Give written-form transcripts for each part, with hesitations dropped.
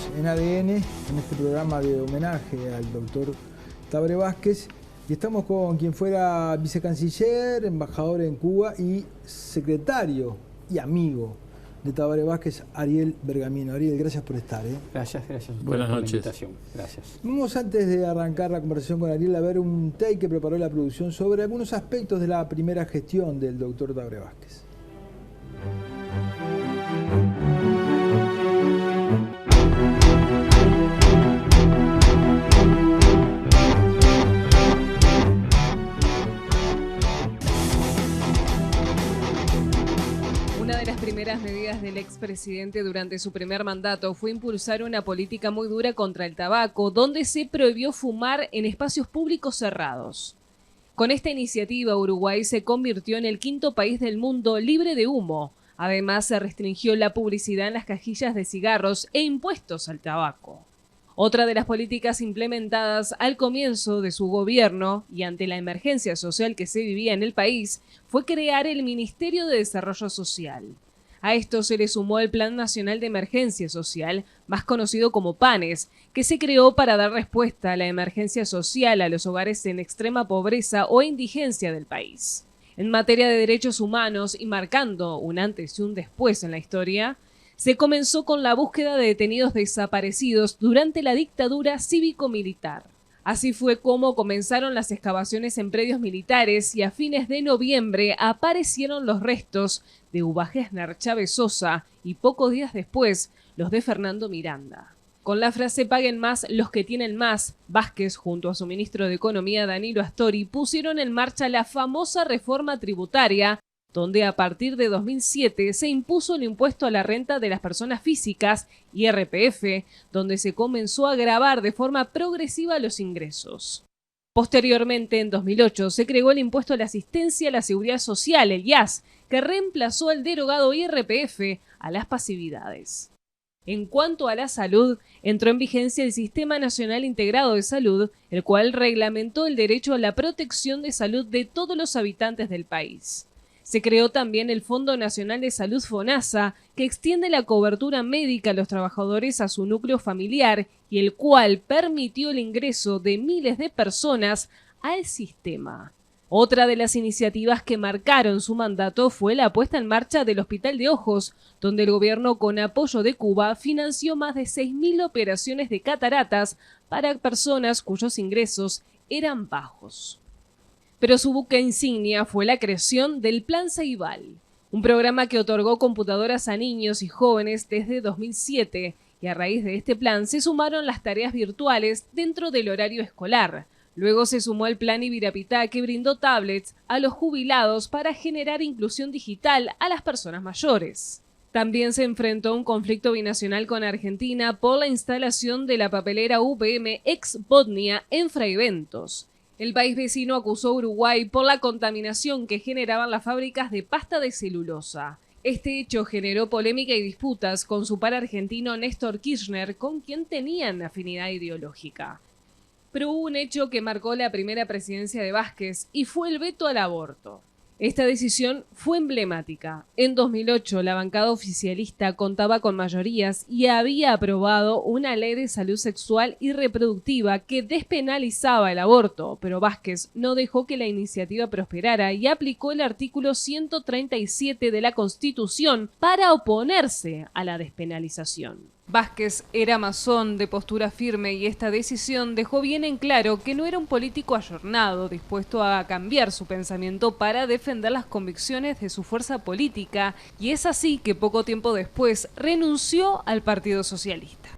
Estamos en ADN, en este programa de homenaje al doctor Tabaré Vázquez, y estamos con quien fuera vicecanciller, embajador en Cuba y secretario y amigo de Tabaré Vázquez, Ariel Bergamino. Ariel, gracias por estar. Gracias. Buenas noches. Por la invitación. Gracias. Vamos, antes de arrancar la conversación con Ariel, a ver un take que preparó la producción sobre algunos aspectos de la primera gestión del doctor Tabaré Vázquez. Una de las primeras medidas del expresidente durante su primer mandato fue impulsar una política muy dura contra el tabaco, donde se prohibió fumar en espacios públicos cerrados. Con esta iniciativa, Uruguay se convirtió en el quinto país del mundo libre de humo. Además, se restringió la publicidad en las cajillas de cigarros e impuestos al tabaco. Otra de las políticas implementadas al comienzo de su gobierno y ante la emergencia social que se vivía en el país fue crear el Ministerio de Desarrollo Social. A esto se le sumó el Plan Nacional de Emergencia Social, más conocido como PANES, que se creó para dar respuesta a la emergencia social a los hogares en extrema pobreza o indigencia del país. En materia de derechos humanos y marcando un antes y un después en la historia, se comenzó con la búsqueda de detenidos desaparecidos durante la dictadura cívico-militar. Así fue como comenzaron las excavaciones en predios militares y a fines de noviembre aparecieron los restos de Uva Gesner Chávez Sosa y pocos días después los de Fernando Miranda. Con la frase "paguen más los que tienen más", Vázquez, junto a su ministro de Economía Danilo Astori, pusieron en marcha la famosa reforma tributaria, donde a partir de 2007 se impuso el impuesto a la renta de las personas físicas, IRPF, donde se comenzó a gravar de forma progresiva los ingresos. Posteriormente, en 2008, se creó el impuesto a la asistencia a la seguridad social, el IAS, que reemplazó al derogado IRPF a las pasividades. En cuanto a la salud, entró en vigencia el Sistema Nacional Integrado de Salud, el cual reglamentó el derecho a la protección de salud de todos los habitantes del país. Se creó también el Fondo Nacional de Salud FONASA, que extiende la cobertura médica a los trabajadores a su núcleo familiar y el cual permitió el ingreso de miles de personas al sistema. Otra de las iniciativas que marcaron su mandato fue la puesta en marcha del Hospital de Ojos, donde el gobierno, con apoyo de Cuba, financió más de 6.000 operaciones de cataratas para personas cuyos ingresos eran bajos. Pero su buque insignia fue la creación del Plan Ceibal, un programa que otorgó computadoras a niños y jóvenes desde 2007, y a raíz de este plan se sumaron las tareas virtuales dentro del horario escolar. Luego se sumó el Plan Ibirapitá, que brindó tablets a los jubilados para generar inclusión digital a las personas mayores. También se enfrentó a un conflicto binacional con Argentina por la instalación de la papelera UPM ex Botnia en Fraiventos. El país vecino acusó a Uruguay por la contaminación que generaban las fábricas de pasta de celulosa. Este hecho generó polémica y disputas con su par argentino Néstor Kirchner, con quien tenían afinidad ideológica. Pero hubo un hecho que marcó la primera presidencia de Vázquez y fue el veto al aborto. Esta decisión fue emblemática. En 2008, la bancada oficialista contaba con mayorías y había aprobado una ley de salud sexual y reproductiva que despenalizaba el aborto, pero Vázquez no dejó que la iniciativa prosperara y aplicó el artículo 137 de la Constitución para oponerse a la despenalización. Vázquez era masón de postura firme y esta decisión dejó bien en claro que no era un político ayornado, dispuesto a cambiar su pensamiento para defender las convicciones de su fuerza política, y es así que poco tiempo después renunció al Partido Socialista.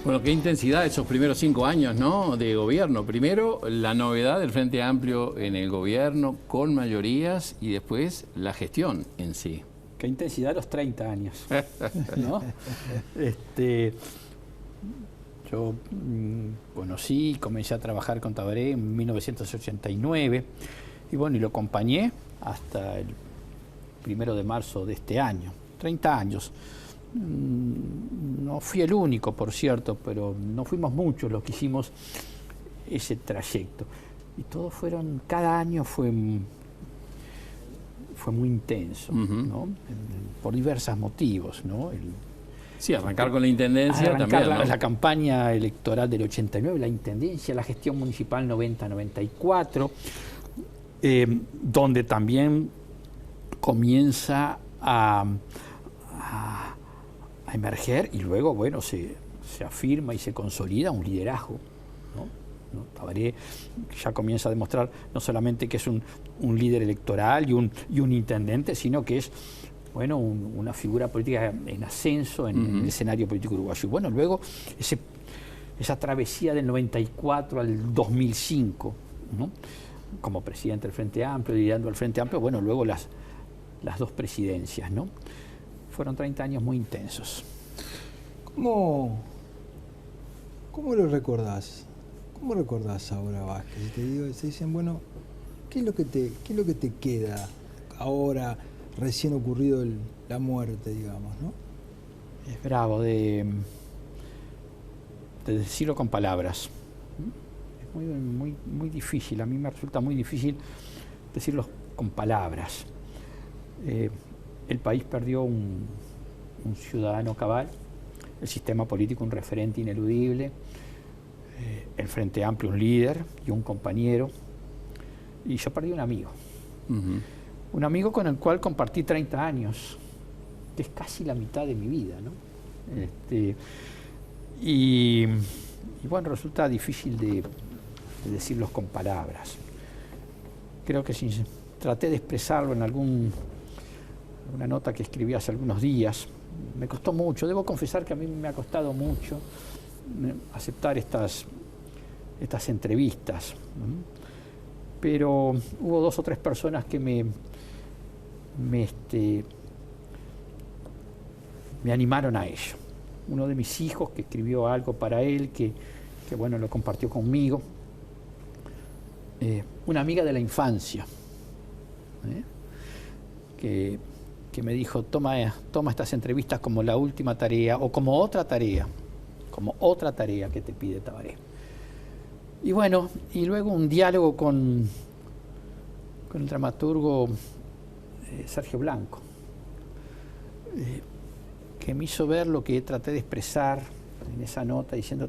Bueno, qué intensidad esos primeros 5 años, ¿no?, de gobierno. Primero, la novedad del Frente Amplio en el gobierno con mayorías y después la gestión en sí. Qué intensidad los 30 años, ¿no? Yo conocí y comencé a trabajar con Tabaré en 1989 y bueno, y lo acompañé hasta el 1 de marzo de este año, 30 años. No fui el único, por cierto, pero no fuimos muchos los que hicimos ese trayecto. y todos cada año fue muy intenso, ¿no? Por diversos motivos, ¿no? Sí, arrancar con la intendencia también, ¿no? La campaña electoral del 89, la intendencia, la gestión municipal 90-94, donde también comienza a emerger y luego, bueno, se afirma y se consolida un liderazgo, ¿no? Tabaré ya comienza a demostrar no solamente que es un líder electoral y un intendente, sino que es, bueno, una figura política en ascenso en el escenario político uruguayo. Y bueno, luego esa travesía del 94 al 2005, ¿no? Como presidente del Frente Amplio, liderando el Frente Amplio, bueno, luego las dos presidencias, ¿no? Fueron 30 años muy intensos. ¿Cómo lo recordás? ¿Cómo recordás ahora, Vázquez? Te dicen, bueno, ¿qué es lo que te queda ahora, recién ocurrido la muerte, digamos, ¿no? Es bravo de decirlo con palabras. Es muy difícil, a mí me resulta muy difícil decirlo con palabras. El país perdió un ciudadano cabal, el sistema político un referente ineludible, el Frente Amplio un líder y un compañero, y yo perdí un amigo. Un amigo con el cual compartí 30 años, que es casi la mitad de mi vida, ¿no? Y bueno, resulta difícil de decirlos con palabras. Creo que traté de expresarlo en una nota que escribí hace algunos días. Me costó mucho, debo confesar que a mí me ha costado mucho aceptar estas entrevistas, pero hubo 2 o 3 personas que me animaron a ello. Uno de mis hijos que escribió algo para él, que bueno, lo compartió conmigo. Una amiga de la infancia, que me dijo, toma estas entrevistas como la última tarea o como otra tarea que te pide Tabaré. Y bueno, y luego un diálogo con el dramaturgo Sergio Blanco, que me hizo ver lo que traté de expresar en esa nota, diciendo,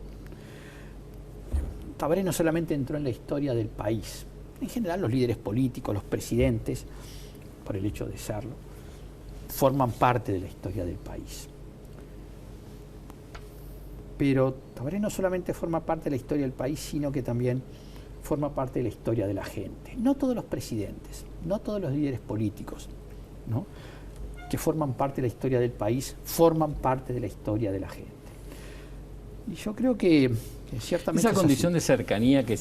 Tabaré no solamente entró en la historia del país, en general los líderes políticos, los presidentes, por el hecho de serlo, forman parte de la historia del país. Pero Tabaré no solamente forma parte de la historia del país, sino que también forma parte de la historia de la gente. No todos los presidentes, no todos los líderes políticos, ¿no?, que forman parte de la historia del país, forman parte de la historia de la gente. Y yo creo que ciertamente esa condición de cercanía que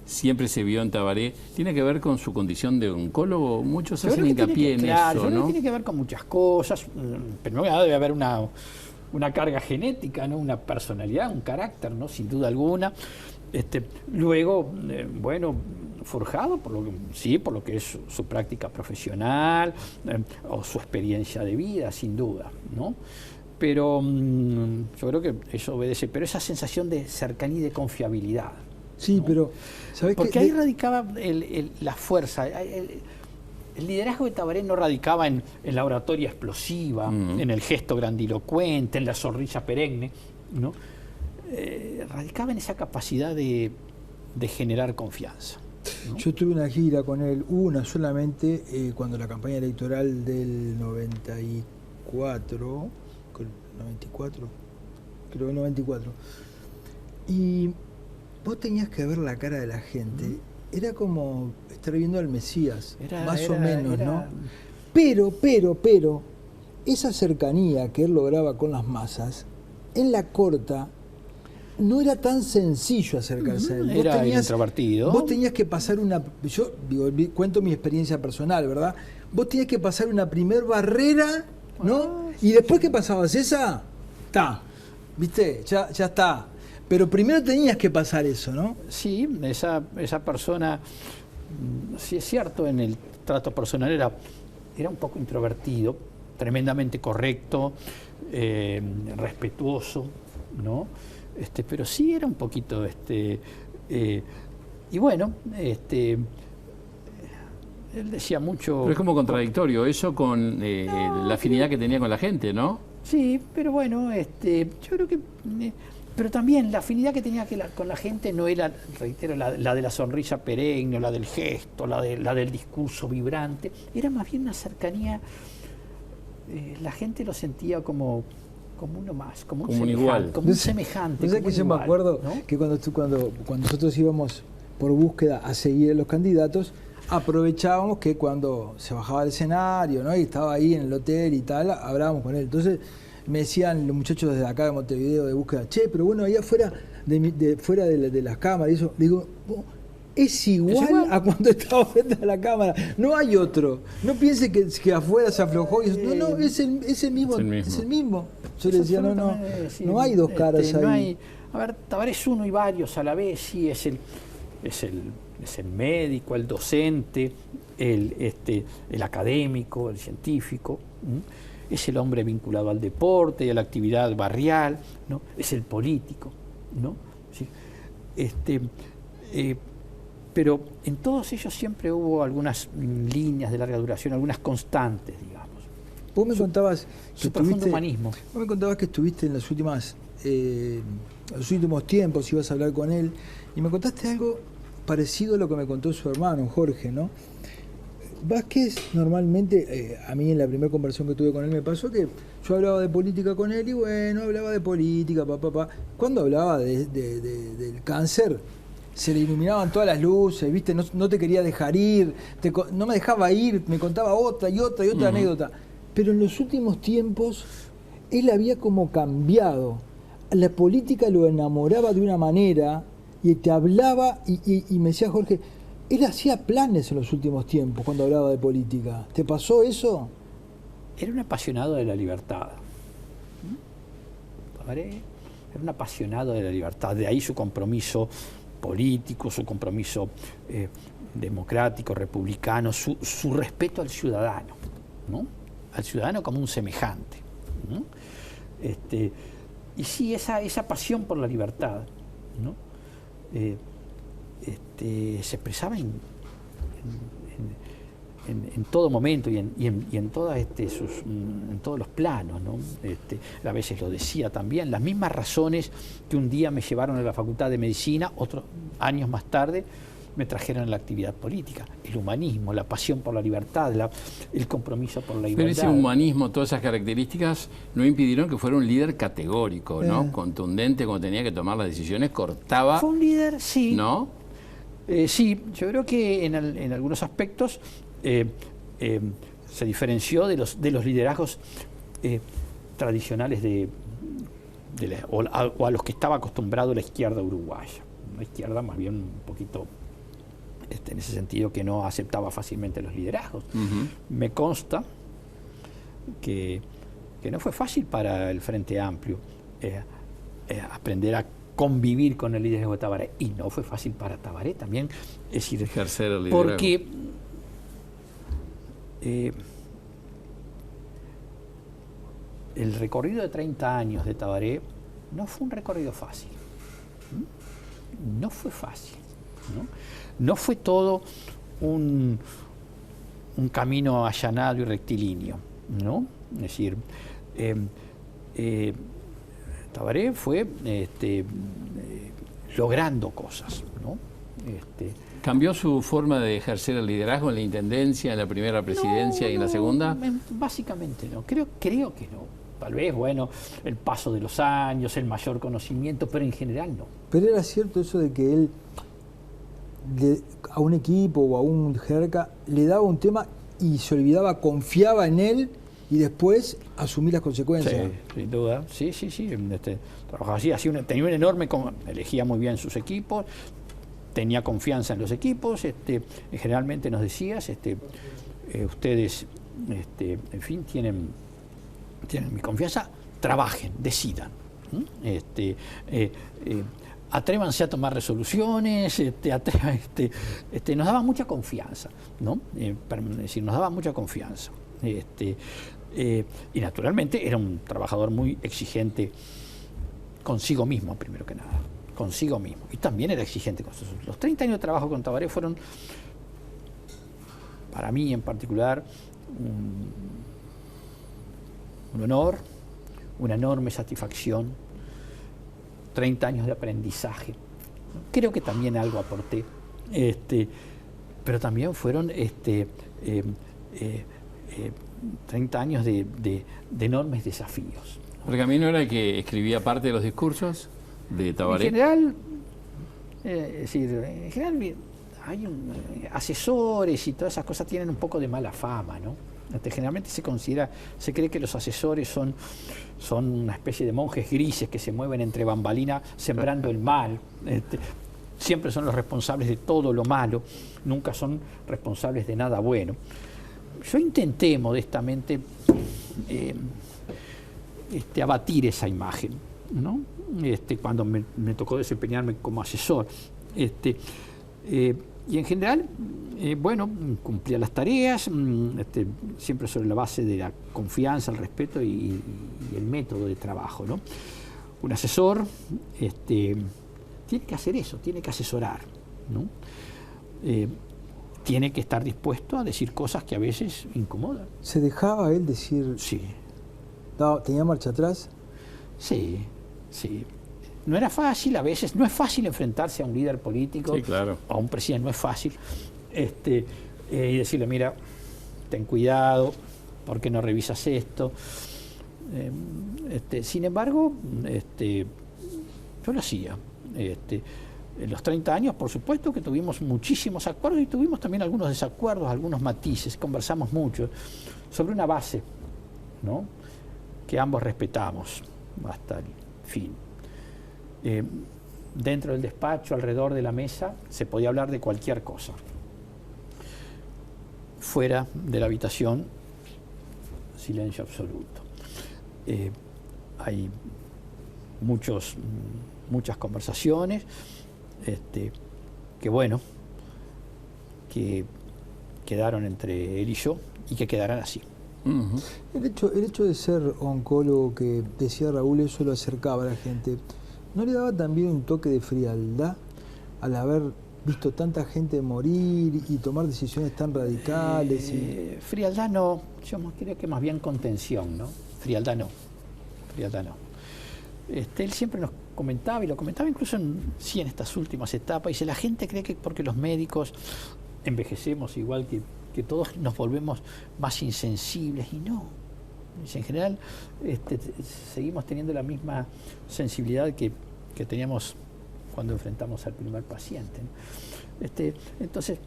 siempre se vio en Tabaré, ¿tiene que ver con su condición de oncólogo? Muchos hacen hincapié en eso, ¿no? Tiene que ver con muchas cosas. Primero que nada debe haber una carga genética, ¿no?, una personalidad, un carácter, ¿no?, sin duda alguna. Luego, bueno, forjado por lo que es su práctica profesional o su experiencia de vida, sin duda, ¿no? Pero yo creo que eso obedece, pero esa sensación de cercanía y de confiabilidad. Sí, ¿no? Pero ¿sabés porque ahí radicaba la fuerza. El liderazgo de Tabaré no radicaba en la oratoria explosiva, en el gesto grandilocuente, en la sonrisa perenne, ¿no? Radicaba en esa capacidad de generar confianza, ¿no? Yo tuve una gira con él, una solamente, cuando la campaña electoral del 94, creo que 94, y vos tenías que ver la cara de la gente, era como estar viendo al Mesías, más o menos, ¿no? Pero, esa cercanía que él lograba con las masas, en la corta, no era tan sencillo acercarse a él. Era introvertido. Vos tenías que pasar yo cuento mi experiencia personal, ¿verdad? Vos tenías que pasar una primer barrera, ¿no? Y después que pasabas esa, ¿viste? Ya está. Pero primero tenías que pasar eso, ¿no? Sí, esa persona, sí es cierto, en el trato personal era un poco introvertido, tremendamente correcto, respetuoso, ¿no? Pero sí era un poquito y bueno, él decía mucho... Pero es como contradictorio eso con la afinidad que tenía con la gente, ¿no? Sí, pero bueno, yo creo que... pero también la afinidad que tenía con la gente no era, reitero, la de la sonrisa perenne, la del gesto, la del discurso vibrante, era más bien una cercanía, la gente lo sentía como uno más, como un igual, como un semejante. No sé que yo me acuerdo, ¿no?, que cuando nosotros íbamos por búsqueda a seguir a los candidatos, aprovechábamos que cuando se bajaba del escenario, ¿no?, y estaba ahí en el hotel y tal, hablábamos con él. Entonces me decían los muchachos desde acá de Montevideo de búsqueda, che, pero bueno, allá afuera fuera de las cámaras y eso, digo, es igual a cuando estaba frente a la cámara, no hay otro. No piense que afuera se aflojó y eso, no, es el mismo. Es el mismo. Yo le decía, no hay dos caras ahí. No hay, a ver, Tabaré es uno y varios a la vez, sí, es el médico, el docente, el académico, el científico, es el hombre vinculado al deporte y a la actividad barrial, ¿no? Es el político, ¿no? ¿Sí? Pero en todos ellos siempre hubo algunas líneas de larga duración, algunas constantes, digamos. Vos me contabas su profundo humanismo. Vos me contabas que estuviste en los últimos tiempos, ibas a hablar con él, y me contaste algo parecido a lo que me contó su hermano, Jorge, ¿no? Vázquez, normalmente, a mí en la primera conversación que tuve con él me pasó que yo hablaba de política con él y bueno, hablaba de política, Cuando hablaba del cáncer, se le iluminaban todas las luces, ¿viste? No te quería dejar ir, no me dejaba ir, me contaba otra y otra anécdota. Pero en los últimos tiempos, él había como cambiado. La política lo enamoraba de una manera y te hablaba y me decía Jorge, él hacía planes en los últimos tiempos cuando hablaba de política. ¿Te pasó eso? Era un apasionado de la libertad. Tabaré era un apasionado de la libertad, de ahí su compromiso político, su compromiso democrático, republicano, su respeto al ciudadano, ¿no? Al ciudadano como un semejante, ¿no? Y sí, esa pasión por la libertad, ¿no? Se expresaba en todo momento y en todos los planos, ¿no? A veces lo decía también, las mismas razones que un día me llevaron a la Facultad de Medicina, otros años más tarde me trajeron a la actividad política, el humanismo, la pasión por la libertad, el compromiso por la igualdad. Pero ese humanismo, todas esas características no impidieron que fuera un líder categórico, ¿no? Contundente cuando tenía que tomar las decisiones, cortaba... Fue un líder, sí. ¿No? Sí, yo creo que en algunos aspectos se diferenció de los liderazgos tradicionales o a los que estaba acostumbrado la izquierda uruguaya. Una izquierda más bien un poquito, en ese sentido, que no aceptaba fácilmente los liderazgos. Me consta que no fue fácil para el Frente Amplio aprender a convivir con el liderazgo de Tabaré, y no fue fácil para Tabaré también, es decir, ejercer el liderazgo. Porque el recorrido de 30 años de Tabaré no fue un recorrido fácil. No fue fácil, no fue todo un camino allanado y rectilíneo, ¿no? Es decir, Tabaré fue logrando cosas, ¿no? ¿Cambió su forma de ejercer el liderazgo en la intendencia, en la primera presidencia y en la segunda? Básicamente no, creo que no. Tal vez, bueno, el paso de los años, el mayor conocimiento, pero en general no. Pero era cierto eso de que él a un equipo o a un jerarca le daba un tema y se olvidaba, confiaba en él y después asumir las consecuencias. Sí, sin duda. Sí. Trabajaba así, tenía un enorme, elegía muy bien sus equipos, tenía confianza en los equipos, generalmente nos decías, ustedes, en fin, tienen mi confianza, trabajen, decidan. Atrévanse a tomar resoluciones, nos daba mucha confianza, ¿no? Es decir, nos daba mucha confianza. Y naturalmente era un trabajador muy exigente consigo mismo, primero que nada, consigo mismo. Y también era exigente con sus. Los 30 años de trabajo con Tabaré fueron, para mí en particular, un honor, una enorme satisfacción, 30 años de aprendizaje. Creo que también algo aporté, pero también fueron 30 años de enormes desafíos. ¿Pergamino era el que escribía parte de los discursos de Tabaré? En general, hay asesores y todas esas cosas tienen un poco de mala fama, ¿no? Generalmente se cree que los asesores son una especie de monjes grises que se mueven entre bambalinas sembrando el mal. Siempre son los responsables de todo lo malo, nunca son responsables de nada bueno. Yo intenté modestamente abatir esa imagen, ¿no? Cuando me tocó desempeñarme como asesor. Y en general, cumplía las tareas, siempre sobre la base de la confianza, el respeto y el método de trabajo, ¿no? Un asesor tiene que hacer eso, tiene que asesorar, ¿no? Tiene que estar dispuesto a decir cosas que a veces incomodan. ¿Se dejaba él decir? Sí. ¿Tenía marcha atrás? Sí, sí. No era fácil, a veces no es fácil enfrentarse a un líder político, sí, claro, a un presidente, no es fácil, y decirle, mira, ten cuidado, ¿por qué no revisas esto? Sin embargo, yo lo hacía. En los 30 años, por supuesto que tuvimos muchísimos acuerdos y tuvimos también algunos desacuerdos, algunos matices, conversamos mucho sobre una base, ¿no?, que ambos respetamos hasta el fin. Dentro del despacho, alrededor de la mesa, se podía hablar de cualquier cosa. Fuera de la habitación, silencio absoluto. Hay muchas conversaciones que quedaron entre él y yo y que quedarán así. Uh-huh. El hecho de ser oncólogo, que decía Raúl, eso lo acercaba a la gente. ¿No le daba también un toque de frialdad al haber visto tanta gente morir y tomar decisiones tan radicales? Frialdad no, yo creo que más bien contención, ¿no? Frialdad no. Él siempre nos comentaba, y lo comentaba incluso en estas últimas etapas, dice, la gente cree que porque los médicos envejecemos igual que todos nos volvemos más insensibles, y no. En general seguimos teniendo la misma sensibilidad que teníamos cuando enfrentamos al primer paciente, ¿no? Entonces,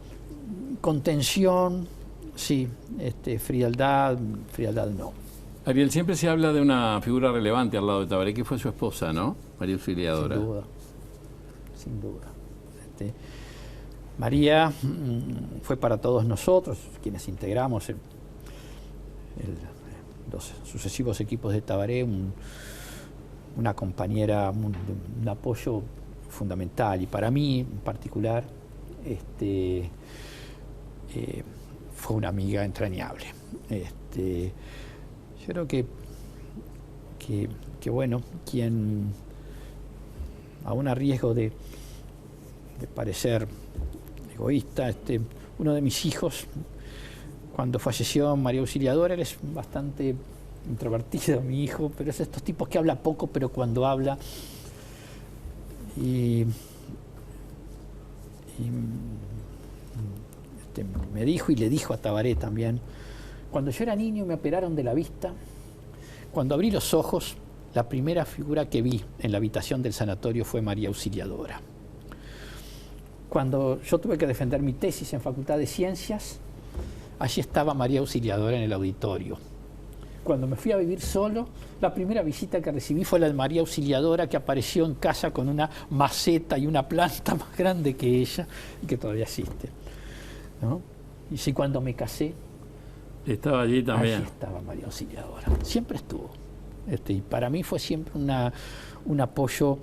contención, sí, frialdad no. Ariel, siempre se habla de una figura relevante al lado de Tabaré, que fue su esposa, ¿no? María Auxiliadora. Sin duda. María fue para todos nosotros, quienes integramos los sucesivos equipos de Tabaré, una compañera, un apoyo fundamental, y para mí en particular fue una amiga entrañable. Yo creo que bueno, quien, aún a riesgo de parecer egoísta, uno de mis hijos, cuando falleció María Auxiliadora, él es bastante introvertido, mi hijo, pero es de estos tipos que habla poco, pero cuando habla, me dijo y le dijo a Tabaré también, cuando yo era niño y me operaron de la vista, cuando abrí los ojos, la primera figura que vi en la habitación del sanatorio fue María Auxiliadora. Cuando yo tuve que defender mi tesis en Facultad de Ciencias, allí estaba María Auxiliadora en el auditorio. Cuando me fui a vivir solo, la primera visita que recibí fue la de María Auxiliadora, que apareció en casa con una maceta y una planta más grande que ella y que todavía existe, ¿no? Y sí, cuando me casé, estaba allí también. Allí estaba María Auxiliadora, siempre estuvo. Y para mí fue siempre un apoyo.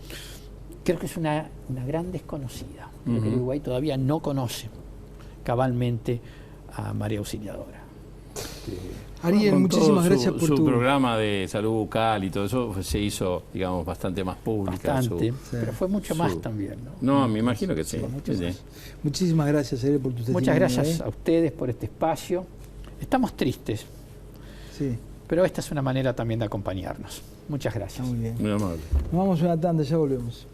Creo que es una gran desconocida. Creo que Uruguay todavía no conoce cabalmente a María Auxiliadora. Ariel, Con muchísimas todo gracias por su tu... programa de salud bucal y todo eso se hizo, digamos, bastante más pública. Bastante, pero fue mucho más también, ¿no? No, me imagino que sí. mucho Sí, más. sí. Muchísimas gracias, Ariel, por tu testimonio. Muchas gracias a ustedes por este espacio. Estamos tristes, Sí, pero esta es una manera también de acompañarnos. Muchas gracias. muy bien. Muy amable. Nos vamos a una tanda, ya volvemos.